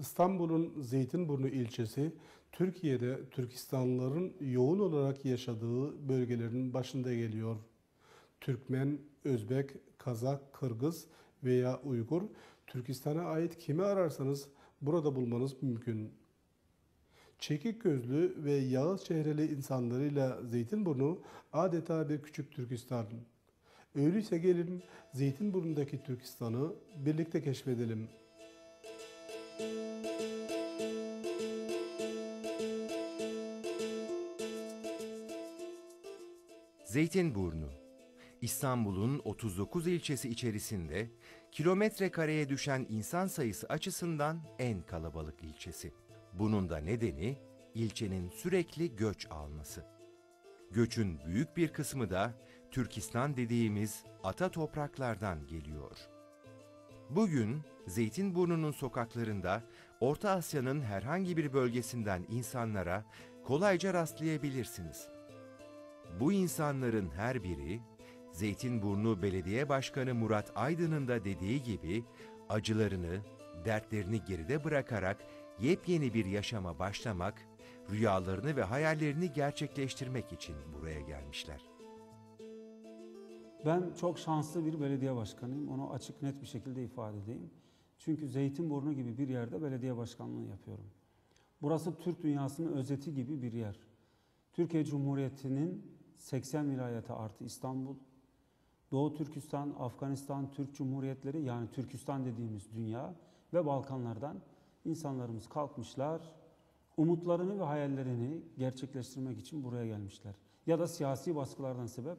İstanbul'un Zeytinburnu ilçesi, Türkiye'de Türkistanlıların yoğun olarak yaşadığı bölgelerin başında geliyor. Türkmen, Özbek, Kazak, Kırgız veya Uygur, Türkistan'a ait kimi ararsanız burada bulmanız mümkün. Çekik gözlü ve yağız çehreli insanlarıyla Zeytinburnu adeta bir küçük Türkistan. Öyleyse gelin Zeytinburnu'ndaki Türkistan'ı birlikte keşfedelim. Zeytinburnu, İstanbul'un 39 ilçesi içerisinde kilometre kareye düşen insan sayısı açısından en kalabalık ilçesi. Bunun da nedeni ilçenin sürekli göç alması. Göçün büyük bir kısmı da Türkistan dediğimiz ata topraklardan geliyor. Bugün Zeytinburnu'nun sokaklarında Orta Asya'nın herhangi bir bölgesinden insanlara kolayca rastlayabilirsiniz. Bu insanların her biri, Zeytinburnu Belediye Başkanı Murat Aydın'ın da dediği gibi acılarını, dertlerini geride bırakarak yepyeni bir yaşama başlamak, rüyalarını ve hayallerini gerçekleştirmek için buraya gelmişler. Ben çok şanslı bir belediye başkanıyım. Onu açık net bir şekilde ifade edeyim. Çünkü Zeytinburnu gibi bir yerde belediye başkanlığı yapıyorum. Burası Türk dünyasının özeti gibi bir yer. Türkiye Cumhuriyeti'nin 80 vilayeti artı İstanbul, Doğu Türkistan, Afganistan, Türk Cumhuriyetleri yani Türkistan dediğimiz dünya ve Balkanlardan insanlarımız kalkmışlar, umutlarını ve hayallerini gerçekleştirmek için buraya gelmişler. Ya da siyasi baskılardan sebep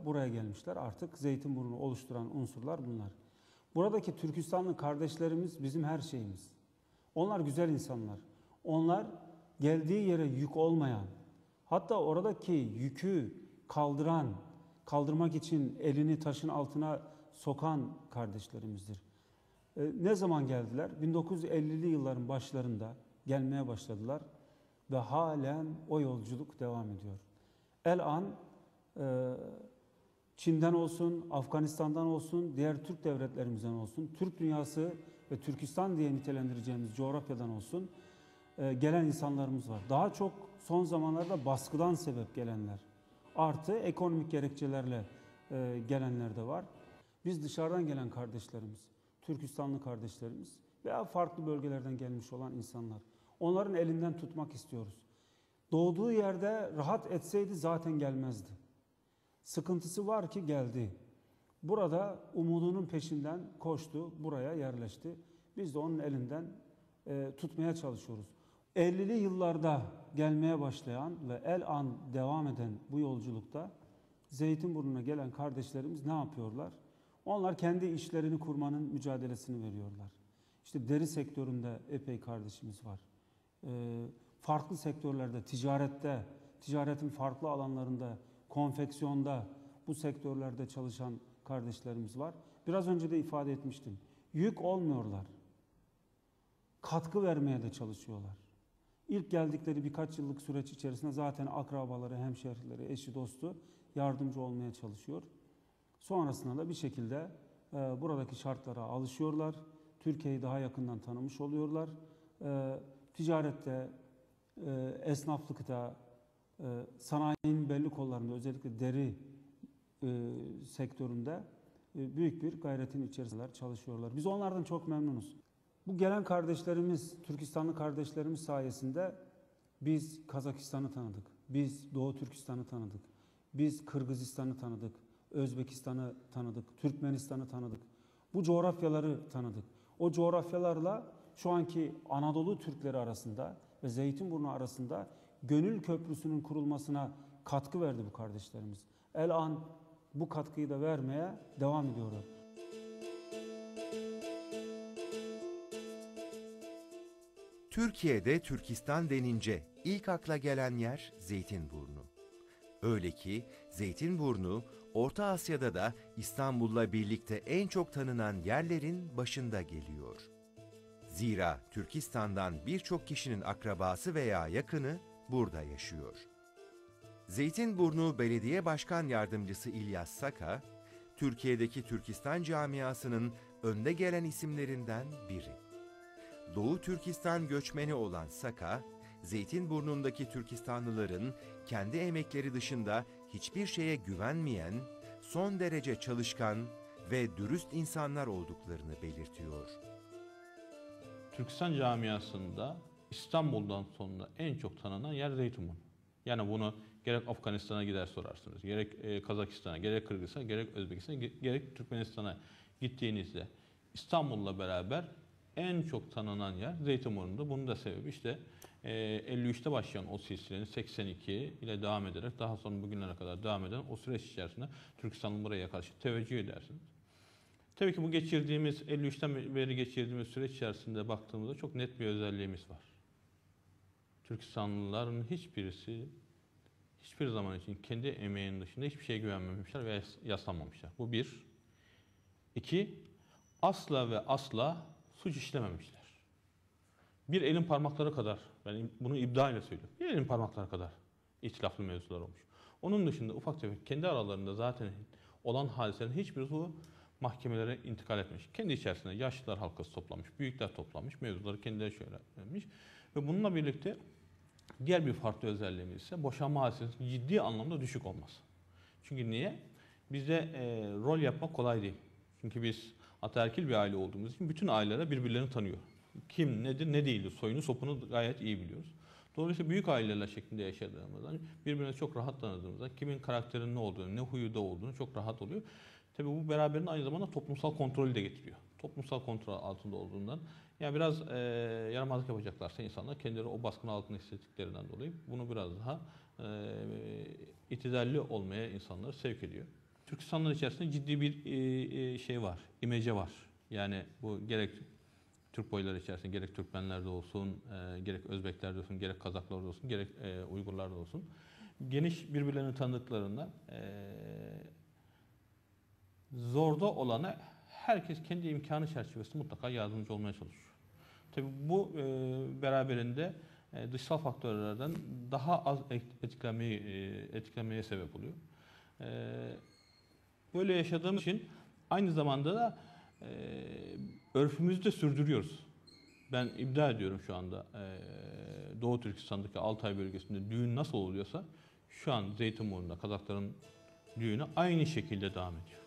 buraya gelmişler. Artık Zeytinburnu oluşturan unsurlar bunlar. Buradaki Türkistanlı kardeşlerimiz bizim her şeyimiz. Onlar güzel insanlar. Onlar geldiği yere yük olmayan, hatta oradaki yükü kaldırmak için elini taşın altına sokan kardeşlerimizdir. Ne zaman geldiler? 1950'li yılların başlarında gelmeye başladılar ve halen o yolculuk devam ediyor. El-an Çin'den olsun, Afganistan'dan olsun, diğer Türk devletlerimizden olsun, Türk dünyası ve Türkistan diye nitelendireceğimiz coğrafyadan olsun gelen insanlarımız var. Daha çok son zamanlarda baskıdan sebep gelenler, artı ekonomik gerekçelerle gelenler de var. Biz dışarıdan gelen kardeşlerimiz, Türkistanlı kardeşlerimiz veya farklı bölgelerden gelmiş olan insanlar, onların elinden tutmak istiyoruz. Doğduğu yerde rahat etseydi zaten gelmezdi. Sıkıntısı var ki geldi. Burada umudunun peşinden koştu, buraya yerleşti. Biz de onun elinden tutmaya çalışıyoruz. 50'li yıllarda gelmeye başlayan ve el-an devam eden bu yolculukta Zeytinburnu'na gelen kardeşlerimiz ne yapıyorlar? Onlar kendi işlerini kurmanın mücadelesini veriyorlar. İşte deri sektöründe epey kardeşimiz var. Farklı sektörlerde, ticaretin farklı alanlarında, konfeksiyonda, bu sektörlerde çalışan kardeşlerimiz var. Biraz önce de ifade etmiştim. Yük olmuyorlar. Katkı vermeye de çalışıyorlar. İlk geldikleri birkaç yıllık süreç içerisinde zaten akrabaları, hemşehrileri, eşi, dostu yardımcı olmaya çalışıyor. Sonrasında da bir şekilde buradaki şartlara alışıyorlar. Türkiye'yi daha yakından tanımış oluyorlar. Ticarette, esnaflıkta, sanayinin belli kollarında, özellikle deri sektöründe büyük bir gayretin içerisindeler, çalışıyorlar. Biz onlardan çok memnunuz. Bu gelen kardeşlerimiz, Türkistanlı kardeşlerimiz sayesinde biz Kazakistan'ı tanıdık, biz Doğu Türkistan'ı tanıdık, biz Kırgızistan'ı tanıdık, Özbekistan'ı tanıdık, Türkmenistan'ı tanıdık. Bu coğrafyaları tanıdık. O coğrafyalarla şu anki Anadolu Türkleri arasında ve Zeytinburnu arasında gönül köprüsünün kurulmasına katkı verdi bu kardeşlerimiz. El-an bu katkıyı da vermeye devam ediyorlar. Türkiye'de Türkistan denince ilk akla gelen yer Zeytinburnu. Öyle ki Zeytinburnu, Orta Asya'da da İstanbul'la birlikte en çok tanınan yerlerin başında geliyor. Zira Türkistan'dan birçok kişinin akrabası veya yakını burada yaşıyor. Zeytinburnu Belediye Başkan Yardımcısı İlyas Saka, Türkiye'deki Türkistan camiasının önde gelen isimlerinden biri. Doğu Türkistan göçmeni olan Saka, Zeytinburnu'ndaki Türkistanlıların kendi emekleri dışında hiçbir şeye güvenmeyen, son derece çalışkan ve dürüst insanlar olduklarını belirtiyor. Türkistan camiasında İstanbul'dan sonra en çok tanınan yer Zeytinburnu. Yani bunu gerek Afganistan'a gider sorarsınız, gerek Kazakistan'a, gerek Kırgızistan'a, gerek Özbekistan'a, gerek Türkmenistan'a gittiğinizde İstanbul'la beraber en çok tanınan yer Zeytinburnu'nda. Bunun da sebebi işte 53'te başlayan o silsilenin 82 ile devam ederek daha sonra bugünlere kadar devam eden o süreç içerisinde Türkistan'ın buraya karşı teveccüh edersiniz. Tabii ki bu geçirdiğimiz 53'ten beri geçirdiğimiz süreç içerisinde baktığımızda çok net bir özelliğimiz var. Türkistanlıların hiçbirisi hiçbir zaman için kendi emeğinin dışında hiçbir şeye güvenmemişler ve yaslanmamışlar. Bu bir. İki, asla ve asla suç işlememişler. Bir elin parmakları kadar, ben bunu iddia ile söylüyorum, bir elin parmakları kadar ihtilaflı mevzular olmuş. Onun dışında ufak tefek kendi aralarında zaten olan hadiselerin hiçbiri bu mahkemelere intikal etmiş. Kendi içerisinde yaşlılar halkası toplamış, büyükler toplamış, mevzuları kendileri şöyle yapmış. Ve bununla birlikte diğer bir farklı özelliğimiz ise boşanma hadisesinin ciddi anlamda düşük olması. Çünkü niye? Bizde rol yapmak kolay değil. Çünkü biz ataerkil bir aile olduğumuz için bütün aileler birbirlerini tanıyor. Kim nedir, ne değildir, soyunu sopunu gayet iyi biliyoruz. Dolayısıyla büyük aileler şeklinde yaşadığımızdan, birbirine çok rahat tanıdığımızda, kimin karakterinin ne olduğunu, ne huyu da olduğunu çok rahat oluyor. Tabii bu beraberinde aynı zamanda toplumsal kontrolü de getiriyor. Toplumsal kontrol altında olduğundan, yani biraz yaramazlık yapacaklarsa insanlar kendileri o baskının altında hissettiklerinden dolayı bunu biraz daha itidalli olmaya insanları sevk ediyor. Türkistanlar içerisinde ciddi bir şey var, imece var. Yani bu gerek Türk boyları içerisinde gerek Türkmenlerde olsun, gerek Özbeklerde olsun, gerek Kazaklarda olsun, gerek Uygurlarda olsun. Geniş birbirlerini tanıdıklarında zorda olana herkes kendi imkanı çerçevesinde mutlaka yardımcı olmaya çalışıyor. Tabii bu beraberinde dışsal faktörlerden daha az etkilenmeye sebep oluyor. Böyle yaşadığımız için aynı zamanda da örfümüzü de sürdürüyoruz. Ben iddia ediyorum şu anda Doğu Türkistan'daki Altay bölgesinde düğün nasıl oluyorsa şu an Zeytinburnu'nda Kazakların düğünü aynı şekilde devam ediyor.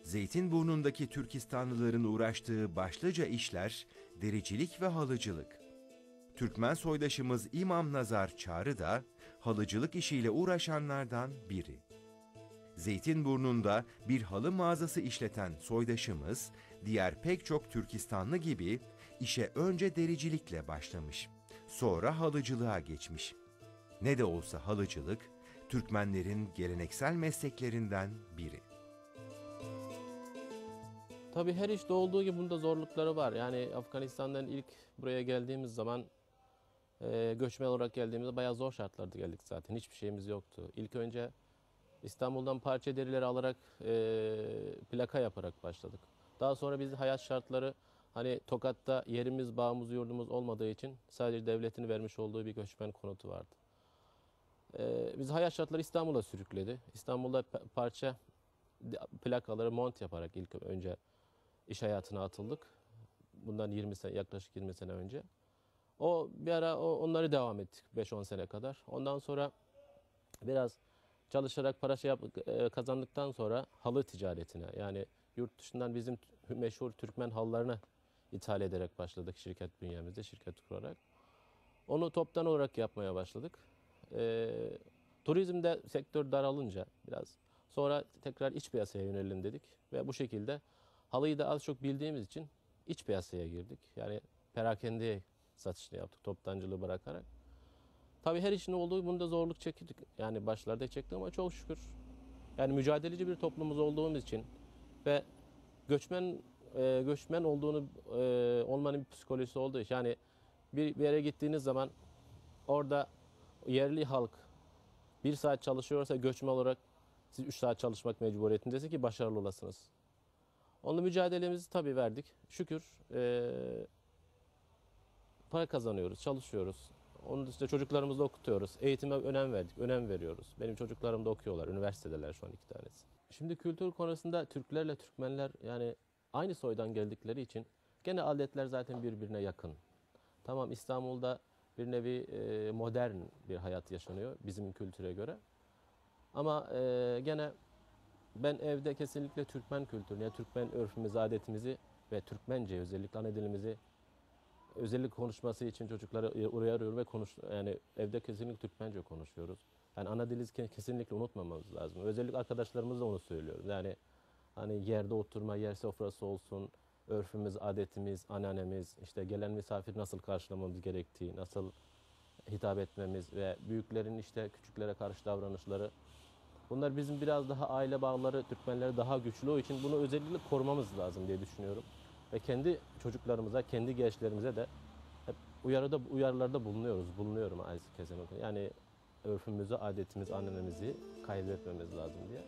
Zeytinburnu'ndaki Türkistanlıların uğraştığı başlıca işler dericilik ve halıcılık. Türkmen soydaşımız İmam Nazar Çağrı da halıcılık işiyle uğraşanlardan biri. Zeytinburnu'nda bir halı mağazası işleten soydaşımız, diğer pek çok Türkistanlı gibi işe önce dericilikle başlamış. Sonra halıcılığa geçmiş. Ne de olsa halıcılık, Türkmenlerin geleneksel mesleklerinden biri. Tabii her işte olduğu gibi bunda zorlukları var. Yani Afganistan'dan ilk buraya geldiğimiz zaman göçmen olarak geldiğimizde bayağı zor şartlarda geldik zaten. Hiçbir şeyimiz yoktu. İlk önce İstanbul'dan parça derileri alarak plaka yaparak başladık. Daha sonra biz hayat şartları hani Tokat'ta yerimiz, bağımız, yurdumuz olmadığı için sadece devletin vermiş olduğu bir göçmen konutu vardı. Biz hayat şartları İstanbul'a sürükledi. İstanbul'da parça plakaları mont yaparak ilk önce iş hayatına atıldık. Bundan yaklaşık 20 sene önce. O bir ara onları devam ettik 5-10 sene kadar. Ondan sonra biraz çalışarak para kazandıktan sonra halı ticaretine, yani yurt dışından bizim meşhur Türkmen halılarını ithal ederek başladık şirket bünyemizde, şirket kurarak. Onu toptan olarak yapmaya başladık. Turizmde sektör daralınca biraz sonra tekrar iç piyasaya yönelelim dedik ve bu şekilde halıyı da az çok bildiğimiz için iç piyasaya girdik. Yani perakendeye satışını yaptık toptancılığı bırakarak. Tabii her işin olduğu bunda zorluk çektik. Yani başlarda çektik ama çok şükür. Yani mücadeleci bir toplumumuz olduğumuz için ve göçmen olmanın bir psikolojisi olduğu için. Yani bir yere gittiğiniz zaman orada yerli halk 1 saat çalışıyorsa göçmen olarak siz 3 saat çalışmak mecburiyetindesiniz ki başarılı olasınız. Onunla mücadelemizi tabii verdik. Şükür para kazanıyoruz, çalışıyoruz. Onun dışında çocuklarımızı okutuyoruz. Eğitime önem verdik, önem veriyoruz. Benim çocuklarım da okuyorlar, üniversitedeler şu an 2 tanesi. Şimdi kültür konusunda Türklerle Türkmenler yani aynı soydan geldikleri için gene adetler zaten birbirine yakın. Tamam, İstanbul'da bir nevi modern bir hayat yaşanıyor bizim kültüre göre. Ama gene ben evde kesinlikle Türkmen kültürünü, yani Türkmen örfümüzü, adetimizi ve Türkmence özellikle ana dilimizi özellikle konuşması için çocukları uyarıyorum ve yani evde kesinlikle Türkmence konuşuyoruz. Yani ana dili kesinlikle unutmamamız lazım. Özellikle arkadaşlarımız da onu söylüyoruz. Yani hani yerde oturma, yer sofrası olsun, örfümüz, adetimiz, anneannemiz, işte gelen misafir nasıl karşılamamız gerektiği, nasıl hitap etmemiz ve büyüklerin işte küçüklere karşı davranışları. Bunlar bizim biraz daha aile bağları, Türkmenlere daha güçlü olduğu için bunu özellikle korumamız lazım diye düşünüyorum. Ve kendi çocuklarımıza, kendi gençlerimize de hep uyarılarda bulunuyorum kesinlikle. Yani örfümüzü, adetimiz, annemizi kaybetmemiz lazım diye.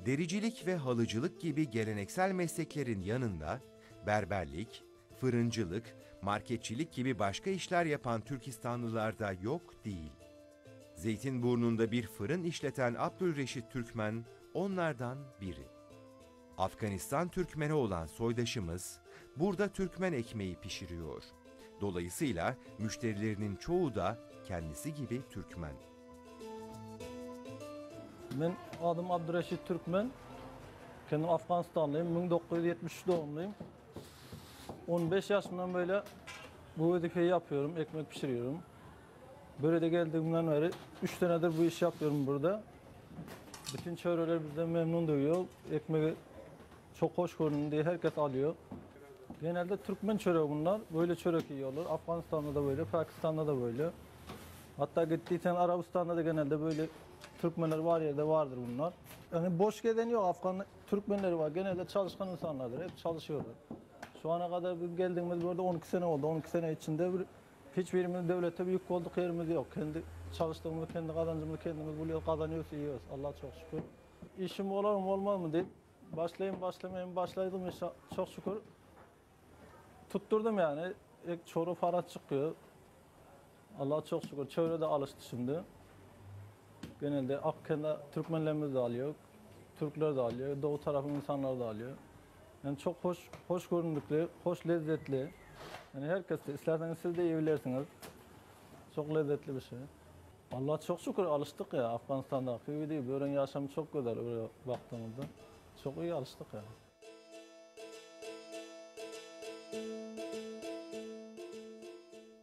Dericilik ve halıcılık gibi geleneksel mesleklerin yanında berberlik, fırıncılık, marketçilik gibi başka işler yapan Türkistanlılar da yok değil. Zeytinburnu'nda bir fırın işleten Abdülreşit Türkmen onlardan biri. Afganistan Türkmeni olan soydaşımız burada Türkmen ekmeği pişiriyor. Dolayısıyla müşterilerinin çoğu da kendisi gibi Türkmen. Ben adım Abdülreşit Türkmen. Kendim Afganistanlıyım. 1973 doğumluyum. 15 yaşımdan böyle bu vazifeyi yapıyorum. Ekmek pişiriyorum. Böyle de geldiğimden beri 3 senedir bu işi yapıyorum burada. Bütün çevreler bizden memnun duyuyor. Ekmeği çok hoş görünüyor diye herkes alıyor. Genelde Türkmen çöreği bunlar. Böyle çörek yiyorlar. Afganistan'da da böyle, Pakistan'da da böyle. Hatta gittiysen Arabistan'da da genelde böyle Türkmenler var, yerde vardır bunlar. Yani boş gelen yok. Afgan Türkmenleri var. Genelde çalışkan insanlardır. Hep çalışıyorlar. Şu ana kadar biz geldiğimiz burada 12 sene oldu. 12 sene içinde hiçbirimiz devlete büyük olduk yerimiz yok. Kendi çalıştığımız, kendi kazancımızı kendimiz buluyoruz, kazanıyoruz, yiyoruz. Allah'a çok şükür. İşim olur mu olmaz mı deyip başlaydım işe çok şükür. Tutturdum yani. Çoru para çıkıyor. Allah'a çok şükür. Çevre de alıştı şimdi. Genelde kendi Türkmenlerimiz de alıyor. Türkler de alıyor. Doğu tarafın insanlar da alıyor. Yani çok hoş görünümlü, hoş lezzetli. Yani herkes de isterseniz siz de yiyebilirsiniz. Çok lezzetli bir şey. Allah'a çok şükür alıştık ya Afganistan'da. Gibi değil. Böyle yaşam çok güzel öyle baktığımızda. Çok iyi alıştık ya.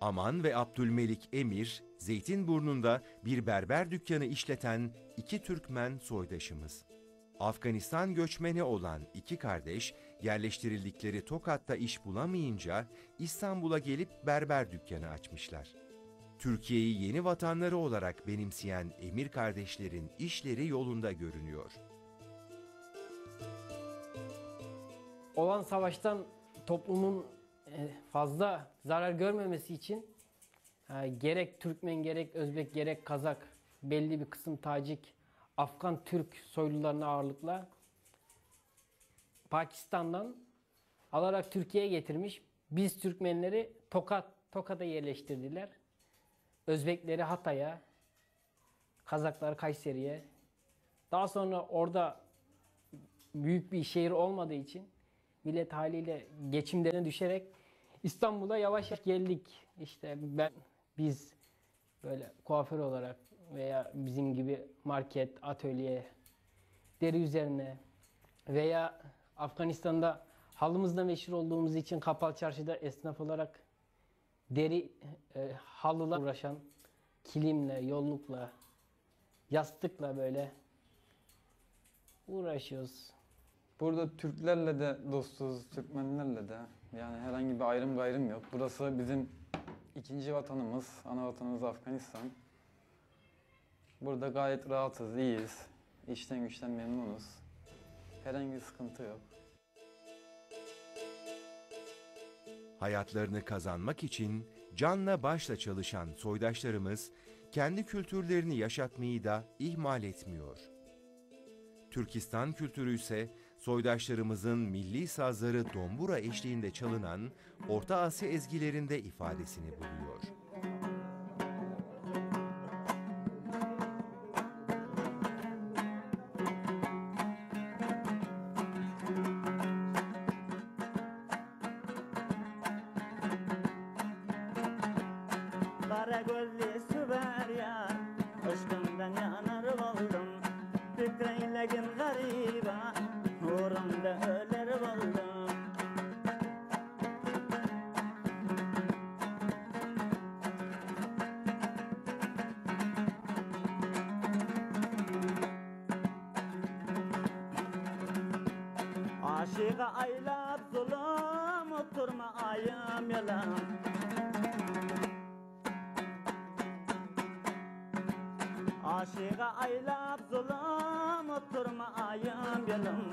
Aman ve Abdülmelik Emir, Zeytinburnu'nda bir berber dükkanı işleten iki Türkmen soydaşımız. Afganistan göçmeni olan iki kardeş, yerleştirildikleri Tokat'ta iş bulamayınca İstanbul'a gelip berber dükkanı açmışlar. Türkiye'yi yeni vatanları olarak benimseyen Emir kardeşlerin işleri yolunda görünüyor. Olan savaştan toplumun fazla zarar görmemesi için gerek Türkmen, gerek Özbek, gerek Kazak, belli bir kısım Tacik, Afgan Türk soylularını ağırlıkla Pakistan'dan alarak Türkiye'ye getirmiş. Biz Türkmenleri Tokat'a yerleştirdiler. Özbekleri Hatay'a, Kazaklar Kayseri'ye. Daha sonra orada büyük bir şehir olmadığı için millet haliyle geçimlerine düşerek İstanbul'a yavaş yavaş geldik. İşte biz böyle kuaför olarak veya bizim gibi market, atölye, deri üzerine veya Afganistan'da halımızla meşhur olduğumuz için Kapalı Çarşı'da esnaf olarak deri halıla uğraşan, kilimle, yollukla, yastıkla böyle uğraşıyoruz. Burada Türklerle de dostuz, Türkmenlerle de. Yani herhangi bir ayrım gayrım yok. Burası bizim ikinci vatanımız, ana vatanımız Afganistan. Burada gayet rahatız, iyiyiz. İşten güçten memnunuz. Herhangi bir sıkıntı yok. Hayatlarını kazanmak için canla başla çalışan soydaşlarımız kendi kültürlerini yaşatmayı da ihmal etmiyor. Türkistan kültürü ise soydaşlarımızın milli sazları dombura eşliğinde çalınan Orta Asya ezgilerinde ifadesini buluyor. Kara gözlü süver yar, aşkından yanar oldum. Fikreylegin gariba, uğrunda öler oldum. Aşığa aylap zulüm, oturma ayım yalan. Aşığa aylap zulüm, oturma ayım yalan.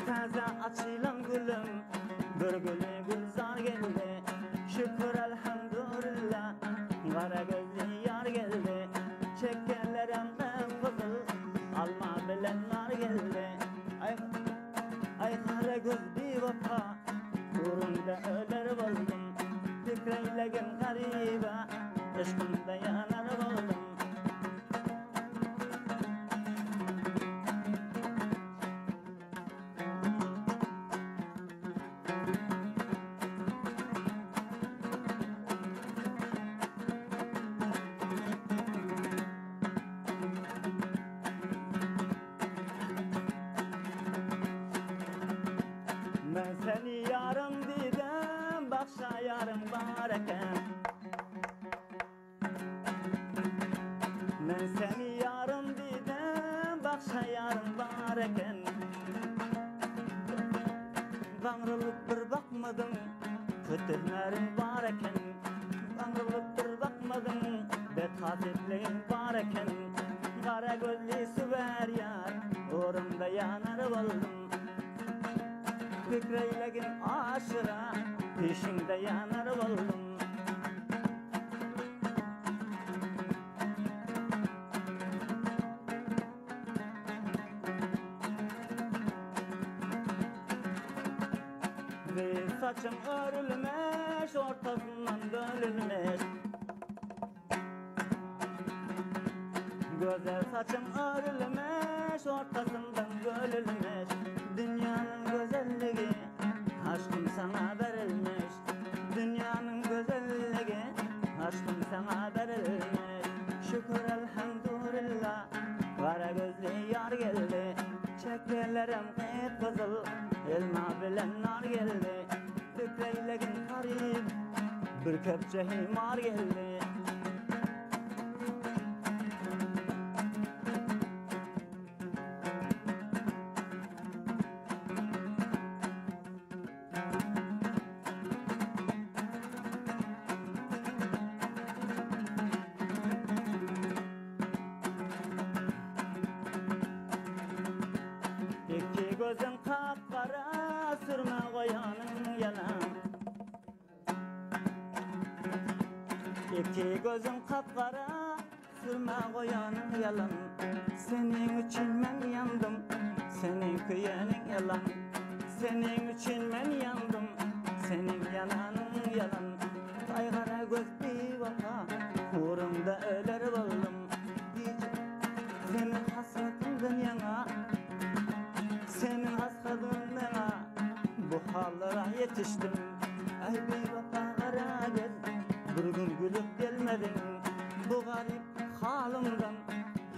Taze açılan gülüm, bir gülü gülzar geldi. Şükür elhamdülillah, kara gözlü yar geldi. Çekkenlerim kızıl, alma bilenler geldi. Ay kara göz bir vapa, uğrunda öler oldum. Fikreylegin gariba, aşkımda yanar oldum. Ben seni yarım dedim, bakşa yarım var eken. Ben seni yarım dedim, bakşa yarım var eken. Bağrılıp bir bakmadım, kötülmerim var eken. Bağrılıp bir bakmadım, betasetliğim var eken. Kara gözlü süver yar, uğrumda yanar oldum. Fikreylegin aşıra, peşinde yanar oldum. Ve saçım örülmüş, ortasından bölünmüş. Güzel saçım örülmüş, ortasından bölünmüş. Dünyanın güzelliği, aşkım sana verilmiş. Dünyanın güzelliği, aşkım sana verilmiş. Şükür elhamdülillah, kara gözlü yar geldi. Çekelerim hep kızıl, elma bilen nar geldi. Fikreylegin garip, bir kepçe himar geldi. İki gözün kapkara, sürme koyanın yalan. İki gözün kapkara, sürme koyanın yalan. Senin için ben yandım, senin kıyanın yalan. Senin için ben yandım, senin yananın yalan. Ay kara göz bir vaka, uğrumda öler oldum. Senin hasretinden yana, senin hasretinden bu hallara yetiştim. Ay bir vaka kara göz, bir gün gülüp gelmedin. Bu garip halimden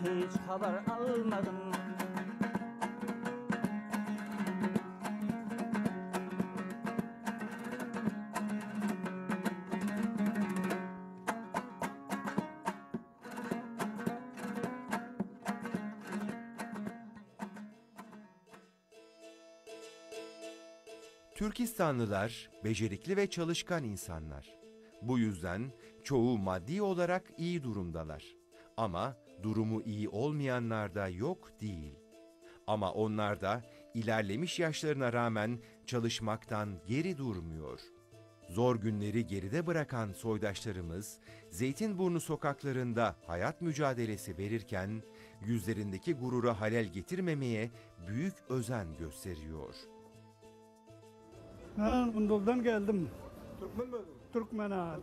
hiç haber almadım. Türkistanlılar becerikli ve çalışkan insanlar. Bu yüzden çoğu maddi olarak iyi durumdalar. Ama durumu iyi olmayanlar da yok değil. Ama onlar da ilerlemiş yaşlarına rağmen çalışmaktan geri durmuyor. Zor günleri geride bırakan soydaşlarımız Zeytinburnu sokaklarında hayat mücadelesi verirken yüzlerindeki gurura halel getirmemeye büyük özen gösteriyor. Ben Undul'dan geldim. Türkmen mi? Türkmen ha,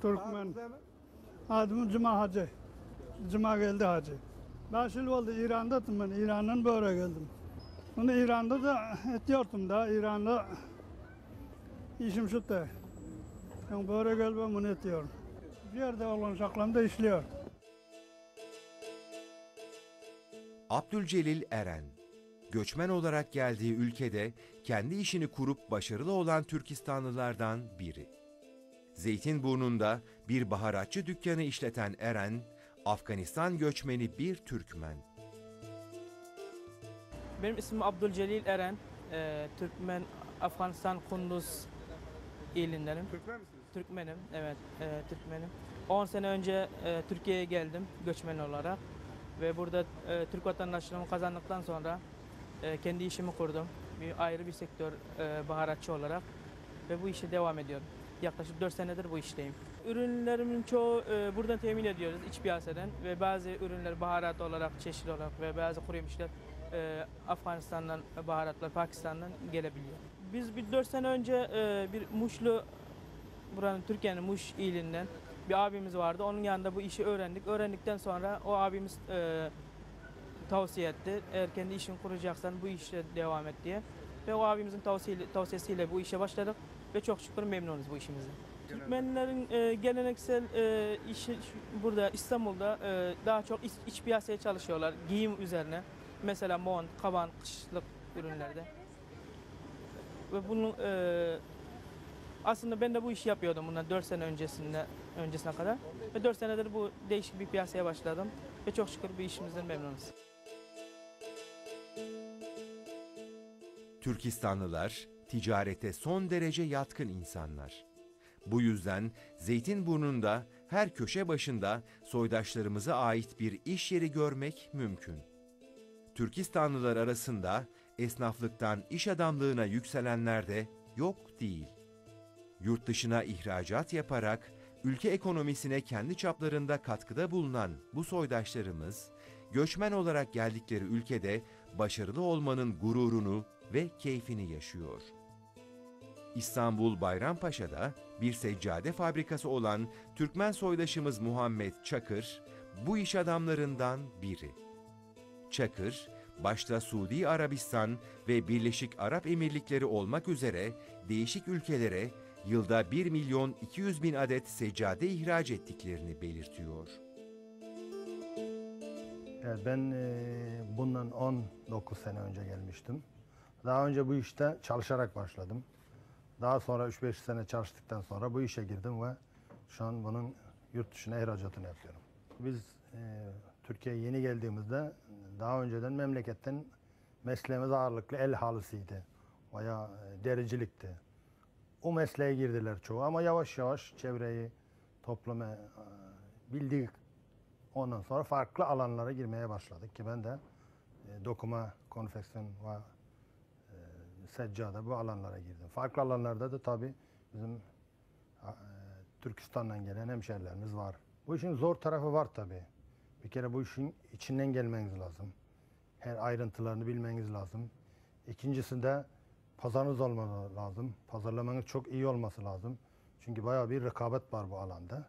Türkmen. Adım Cuma Hacı. Cuma geldi Hacı. 5 yıl oldu İran'daydım ben. İran'dan böyle geldim. Bunu İran'da da etiyordum da. İran'da işim şu da. Yani böyle gel ben bunu etiyorum. Yerde olan şaklamda işliyor. Abdülcelil Eren, göçmen olarak geldiği ülkede kendi işini kurup başarılı olan Türkistanlılardan biri. Zeytinburnu'nda bir baharatçı dükkanı işleten Eren, Afganistan göçmeni bir Türkmen. Benim ismim Abdülcelil Eren. Türkmen, Afganistan Kunduz ilindenim. Türkmen misiniz? Türkmenim, evet, Türkmenim. 10 sene önce Türkiye'ye geldim göçmen olarak. Ve burada Türk vatandaşlığımı kazandıktan sonra kendi işimi kurdum. Ayrı bir sektör baharatçı olarak. Ve bu işe devam ediyorum. Yaklaşık 4 senedir bu işteyim. Ürünlerimin çoğu buradan temin ediyoruz iç piyasadan. Ve bazı ürünler baharat olarak, çeşitli olarak ve bazı kuru yemişler Afganistan'dan, baharatlar Pakistan'dan gelebiliyor. Biz bir 4 sene önce bir Muşlu, buranın Türkiye'nin Muş ilinden bir abimiz vardı. Onun yanında bu işi öğrendik. Öğrendikten sonra o abimiz tavsiye etti. Eğer kendi işini kuracaksan bu işe devam et diye. Ve o abimizin tavsiyesiyle bu işe başladık. Ve çok şükür memnunuz bu işimizden. Türkmenlerin geleneksel işi burada İstanbul'da daha çok iç piyasaya çalışıyorlar. Giyim üzerine. Mesela mont, kaban, kışlık ürünlerde. Ve bunu aslında ben de bu işi yapıyordum bundan 4 sene öncesine kadar. Ve 4 senedir bu değişik bir piyasaya başladım. Ve çok şükür bu işimizden memnunuz. Türkistanlılar ticarete son derece yatkın insanlar. Bu yüzden Zeytinburnu'nda her köşe başında soydaşlarımıza ait bir iş yeri görmek mümkün. Türkistanlılar arasında esnaflıktan iş adamlığına yükselenler de yok değil. Yurt dışına ihracat yaparak ülke ekonomisine kendi çaplarında katkıda bulunan bu soydaşlarımız, göçmen olarak geldikleri ülkede başarılı olmanın gururunu ve keyfini yaşıyor. İstanbul Bayrampaşa'da bir seccade fabrikası olan Türkmen soydaşımız Muhammed Çakır, bu iş adamlarından biri. Çakır, başta Suudi Arabistan ve Birleşik Arap Emirlikleri olmak üzere değişik ülkelere yılda 1.200.000 adet seccade ihraç ettiklerini belirtiyor. Evet, ben bundan 19 sene önce gelmiştim. Daha önce bu işte çalışarak başladım. Daha sonra 3-5 sene çalıştıktan sonra bu işe girdim ve şu an bunun yurt dışına ihracatını yapıyorum. Biz Türkiye'ye yeni geldiğimizde daha önceden memleketten mesleğimiz ağırlıklı el halısıydı veya dericilikti. O mesleğe girdiler çoğu ama yavaş yavaş çevreyi, toplumu bildik. Ondan sonra farklı alanlara girmeye başladık ki ben de dokuma, konfeksiyon ve seccade bu alanlara girdim. Farklı alanlarda da tabii bizim Türkistan'dan gelen hemşerilerimiz var. Bu işin zor tarafı var tabii. Bir kere bu işin içinden gelmeniz lazım. Her ayrıntılarını bilmeniz lazım. İkincisinde pazarınız olması lazım. Pazarlamanız çok iyi olması lazım. Çünkü bayağı bir rekabet var bu alanda.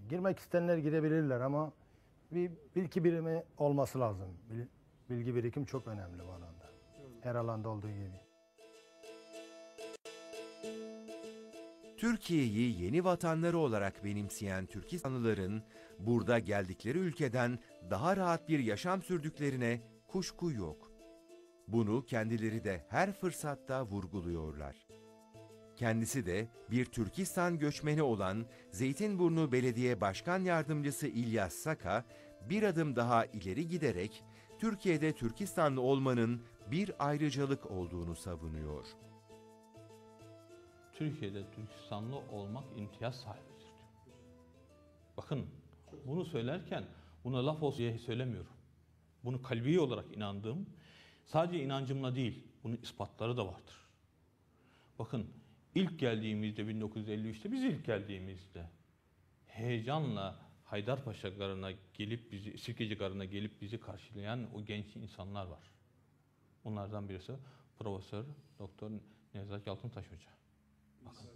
Girmek isteyenler girebilirler ama bir bilgi birimi olması lazım. Bilgi birikim çok önemli bu alanda. Her alanda olduğu gibi. Türkiye'yi yeni vatanları olarak benimseyen Türkistanlıların burada geldikleri ülkeden daha rahat bir yaşam sürdüklerine kuşku yok. Bunu kendileri de her fırsatta vurguluyorlar. Kendisi de bir Türkistan göçmeni olan Zeytinburnu Belediye Başkan Yardımcısı İlyas Saka bir adım daha ileri giderek Türkiye'de Türkistanlı olmanın bir ayrıcalık olduğunu savunuyor. Türkiye'de Türkistanlı olmak imtiyaz sahibidir diyor. Bakın bunu söylerken buna laf olsun diye söylemiyorum. Bunu kalbi olarak inandığım, sadece inancımla değil, bunun ispatları da vardır. Bakın ilk geldiğimizde 1953'te biz ilk geldiğimizde heyecanla Haydarpaşa Garı'na gelip bizi, Sirkeci Garı'na gelip bizi karşılayan o genç insanlar var. Onlardan birisi Profesör Doktor Nevzat Yalçıntaş Hoca. Bakın.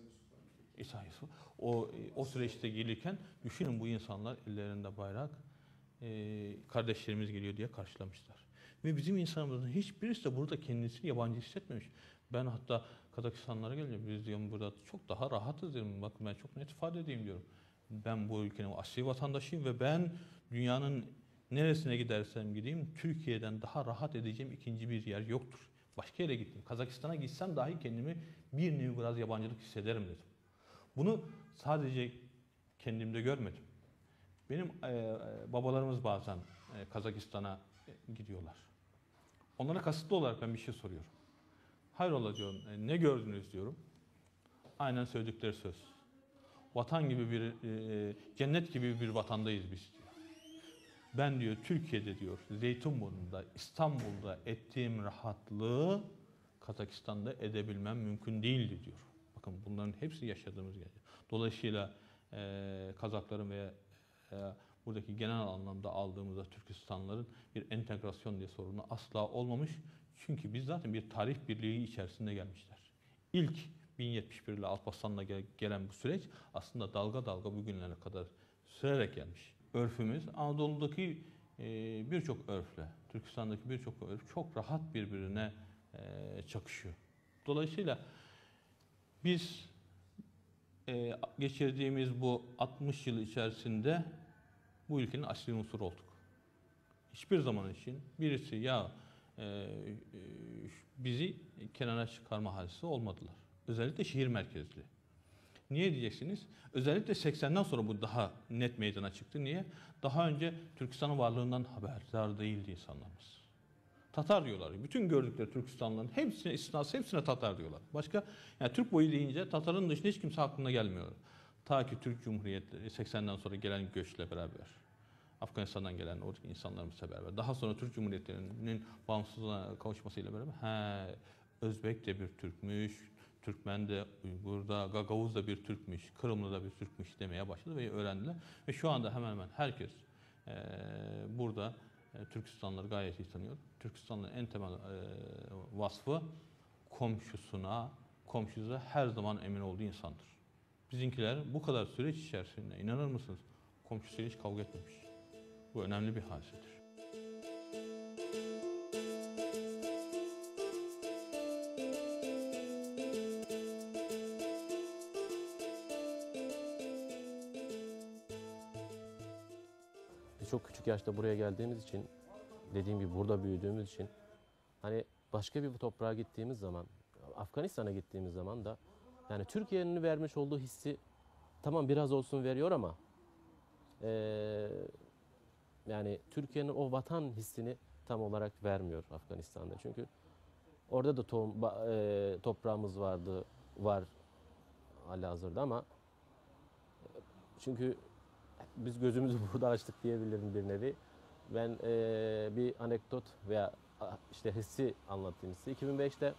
İsa Yusuf. O süreçte gelirken düşünün bu insanlar ellerinde bayrak, kardeşlerimiz geliyor diye karşılamışlar. Ve bizim insanımızın hiçbirisi de burada kendisini yabancı hissetmemiş. Ben hatta Kazakistanlara gelince biz diyorum burada çok daha rahatız diyorum. Bakın ben çok net ifade edeyim diyorum. Ben bu ülkenin asli vatandaşıyım ve ben dünyanın neresine gidersem gideyim Türkiye'den daha rahat edeceğim ikinci bir yer yoktur. Başka yere gittim. Kazakistan'a gitsem dahi kendimi bir nevi biraz yabancılık hissederim dedim. Bunu sadece kendimde görmedim. Benim babalarımız bazen Kazakistan'a gidiyorlar. Onlara kasıtlı olarak ben bir şey soruyorum. Hayrola diyorum, ne gördünüz diyorum. Aynen söyledikleri söz. Vatan gibi bir, cennet gibi bir vatandayız biz diyor. Ben diyor Türkiye'de diyor, Zeytinburnu'nda, İstanbul'da ettiğim rahatlığı Kazakistan'da edebilmem mümkün değildi diyor. Bakın bunların hepsi yaşadığımız yer. Dolayısıyla Kazakların veya buradaki genel anlamda aldığımızda Türkistanlıların bir entegrasyon diye sorunu asla olmamış. Çünkü biz zaten bir tarih birliği içerisinde gelmişler. İlk 1071 ile Alparslan'la gelen bu süreç aslında dalga dalga bugünlere kadar sürerek gelmiş. Örfümüz Anadolu'daki birçok örfle, Türkistan'daki birçok örf çok rahat birbirine çakışıyor. Dolayısıyla biz geçirdiğimiz bu 60 yıl içerisinde bu ülkenin asli unsuru olduk. Hiçbir zaman için birisi ya bizi kenara çıkarma hadisi olmadılar. Özellikle şehir merkezli. Niye diyeceksiniz? Özellikle 80'den sonra bu daha net meydana çıktı. Niye? Daha önce Türkistan'ın varlığından haberdar değildi insanlarımız. Tatar diyorlar. Bütün gördükleri Türkistanlıların hepsine istisnası hepsine Tatar diyorlar. Başka yani Türk boyu deyince Tatar'ın dışında hiç kimse aklına gelmiyor. Ta ki Türk Cumhuriyetleri 80'den sonra gelen göçle beraber, Afganistan'dan gelen oradaki insanlarımızla beraber, daha sonra Türk Cumhuriyetlerinin bağımsızlığına kavuşmasıyla beraber Özbek de bir Türkmüş, Türkmen de, Uygur da, Gagavuz da bir Türkmüş, Kırımlı da bir Türkmüş demeye başladı ve öğrendiler. Ve şu anda hemen hemen herkes burada Türkistanlıları gayet iyi tanıyor. Türkistanlıların en temel vasfı komşusu her zaman emin olduğu insandır. Bizimkiler bu kadar süreç içerisinde inanır mısınız komşusuyla hiç kavga etmemiş. Bu önemli bir hadisedir. Biz çok küçük yaşta buraya geldiğimiz için, dediğim gibi burada büyüdüğümüz için, hani başka bir toprağa gittiğimiz zaman, Afganistan'a gittiğimiz zaman da yani Türkiye'nin vermiş olduğu hissi tamam biraz olsun veriyor ama yani Türkiye'nin o vatan hissini tam olarak vermiyor Afganistan'da. Çünkü orada da toprağımız var halihazırda ama çünkü biz gözümüzü burada açtık diyebilirim bir nevi. Ben bir anekdot veya işte hissi anlatayım size. 2005'te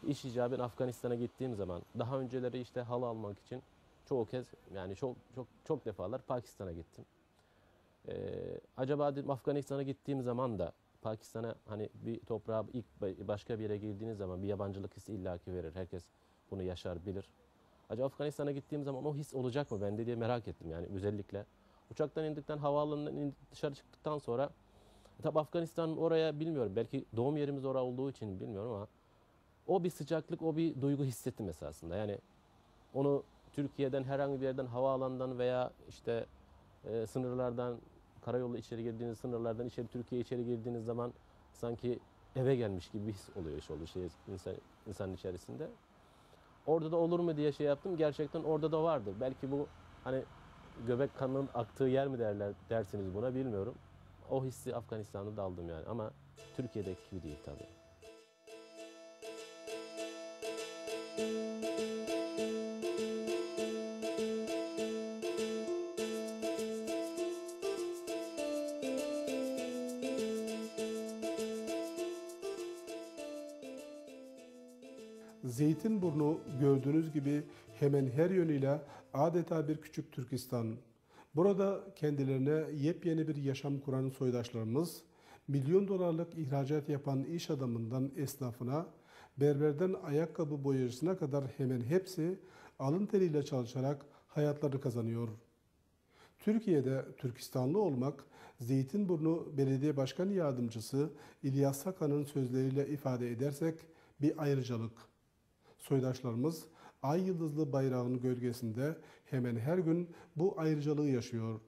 iş icabı Afganistan'a gittiğim zaman daha önceleri işte halı almak için çoğu kez yani çok defalar Pakistan'a gittim. Acaba dedim Afganistan'a gittiğim zaman da Pakistan'a hani bir toprağa ilk başka bir yere girdiğiniz zaman bir yabancılık hissi illaki verir. Herkes bunu yaşar bilir. Acaba Afganistan'a gittiğim zaman o his olacak mı bende diye merak ettim yani özellikle. Uçaktan indikten havaalanından dışarı çıktıktan sonra tabi Afganistan'ın oraya bilmiyorum belki doğum yerimiz orada olduğu için bilmiyorum ama o bir sıcaklık, o bir duygu hissettim esasında. Yani onu Türkiye'den herhangi bir yerden havaalanından veya işte sınırlardan karayolu içeri girdiğiniz sınırlardan Türkiye'ye içeri girdiğiniz zaman sanki eve gelmiş gibi bir his oluyor insanın içerisinde. Orada da olur mu diye şey yaptım. Gerçekten orada da vardı. Belki bu hani göbek kanının aktığı yer mi dersiniz buna bilmiyorum. O hissi Afganistan'da da aldım yani ama Türkiye'deki gibi değil tabii. Zeytinburnu gördüğünüz gibi hemen her yönüyle adeta bir küçük Türkistan. Burada kendilerine yepyeni bir yaşam kuran soydaşlarımız, milyon dolarlık ihracat yapan iş adamından esnafına, berberden ayakkabı boyacısına kadar hemen hepsi alın teriyle çalışarak hayatlarını kazanıyor. Türkiye'de Türkistanlı olmak, Zeytinburnu Belediye Başkan Yardımcısı İlyas Sakan'ın sözleriyle ifade edersek bir ayrıcalık. Soydaşlarımız ay yıldızlı bayrağının gölgesinde hemen her gün bu ayrıcalığı yaşıyor.